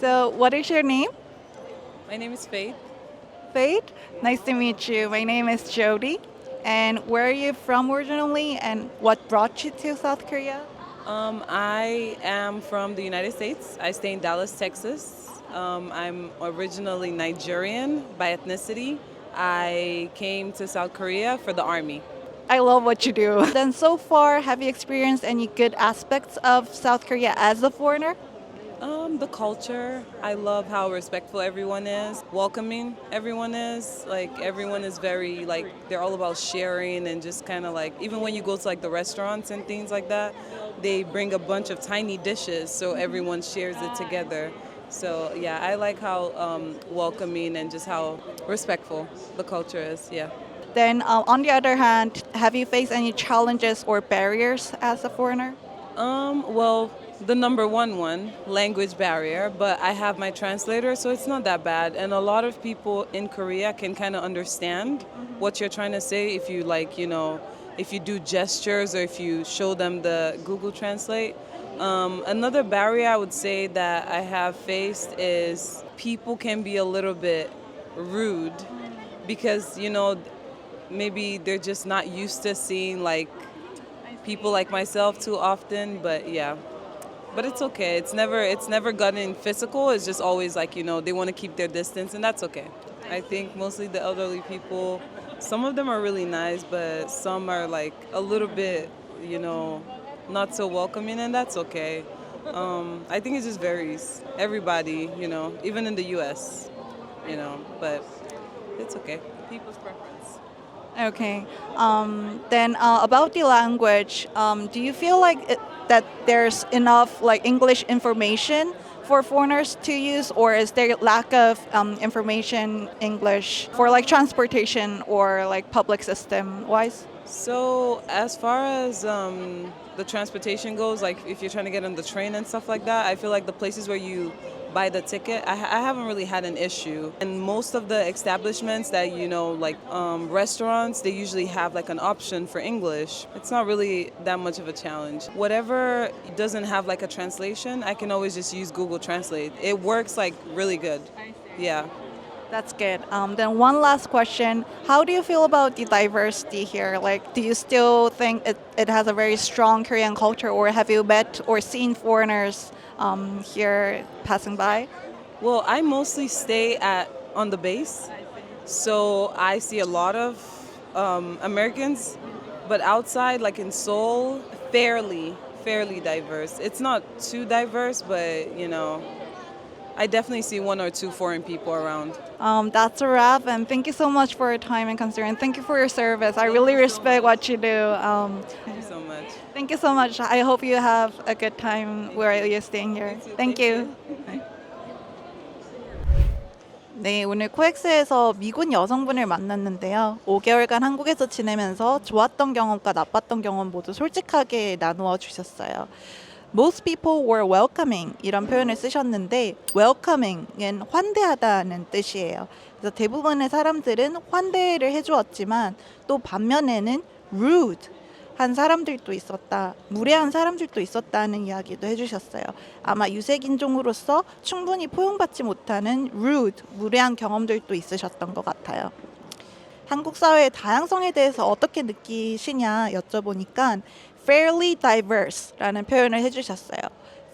So, what is your name? My name is Faith. Faith. Nice to meet you. My name is Jody. And where are you from originally, and what brought you to South Korea? I am from the United States. I stay in Dallas, Texas. I'm originally Nigerian by ethnicity. I came to South Korea for the army. I love what you do. Then, so far, have you experienced any good aspects of South Korea as a foreigner? The culture. I love how respectful everyone is, welcoming everyone is. Like everyone is very like they're all about sharing and just kind of like even when you go to like the restaurants and things like that, they bring a bunch of tiny dishes so everyone shares it together. So yeah, I like how welcoming and just how respectful the culture is. Yeah. Then, on the other hand, have you faced any challenges or barriers as a foreigner? Well, the number one, language barrier, but I have my translator, so it's not that bad. And a lot of people in Korea can kind of understand what you're trying to say if you like, if you do gestures or if you show them the Google Translate. Another barrier I would say that I have faced is people can be a little bit rude because, maybe they're just not used to seeing like people like myself too often, but yeah. But it's okay. It's never gotten physical. It's just always like, they want to keep their distance and that's okay. I think mostly the elderly people, some of them are really nice, but some are like a little bit, not so welcoming and that's okay. I think it just varies. Everybody, even in the US, but it's okay. People's preference. Okay. Then, about the language, do you feel like that there's enough like English information for foreigners to use, or is there lack of information English for like transportation or like public system wise? So as far as the transportation goes, like if you're trying to get on the train and stuff like that, I feel like the places where you buy the ticket, I haven't really had an issue. And most of the establishments that, like restaurants, they usually have like an option for English. It's not really that much of a challenge. Whatever doesn't have like a translation, I can always just use Google Translate. It works like really good. Yeah. That's good. Then one last question. How do you feel about the diversity here? Like, do you still think it has a very strong Korean culture, or have you met or seen foreigners here passing by? Well, I mostly stay on the base, so I see a lot of Americans, but outside, like in Seoul, fairly diverse. It's not too diverse, but I definitely see one or two foreign people around. That's a wrap, and thank you so much for your time and concern. Thank you for your service. I really respect what you do. Thank you so much. Thank you so much. I hope you have a good time where you're staying here. Thank you. 네, 오늘 코엑스에서 미군 여성분을 만났는데요. 5개월간 한국에서 지내면서 좋았던 경험과 나빴던 경험 모두 솔직하게 나누어 주셨어요. Most people were welcoming 이런 표현을 쓰셨는데 welcoming은 환대하다는 뜻이에요. 그래서 대부분의 사람들은 환대를 해주었지만 또 반면에는 rude 한 사람들도 있었다, 무례한 사람들도 있었다는 이야기도 해주셨어요. 아마 유색인종으로서 충분히 포용받지 못하는 rude, 무례한 경험들도 있으셨던 것 같아요. 한국 사회의 다양성에 대해서 어떻게 느끼시냐 여쭤보니까 fairly diverse라는 표현을 해주셨어요.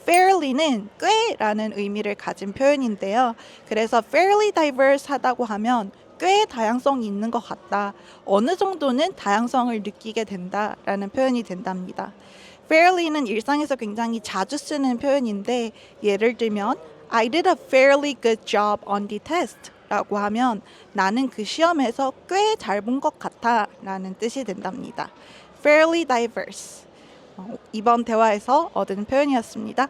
fairly는 꽤라는 의미를 가진 표현인데요. 그래서 fairly diverse 하다고 하면 꽤 다양성이 있는 것 같다. 어느 정도는 다양성을 느끼게 된다라는 표현이 된답니다. fairly는 일상에서 굉장히 자주 쓰는 표현인데 예를 들면 I did a fairly good job on the test 라고 하면 나는 그 시험에서 꽤 잘 본 것 같아 라는 뜻이 된답니다. fairly diverse. 이번 대화에서 얻은 표현이었습니다.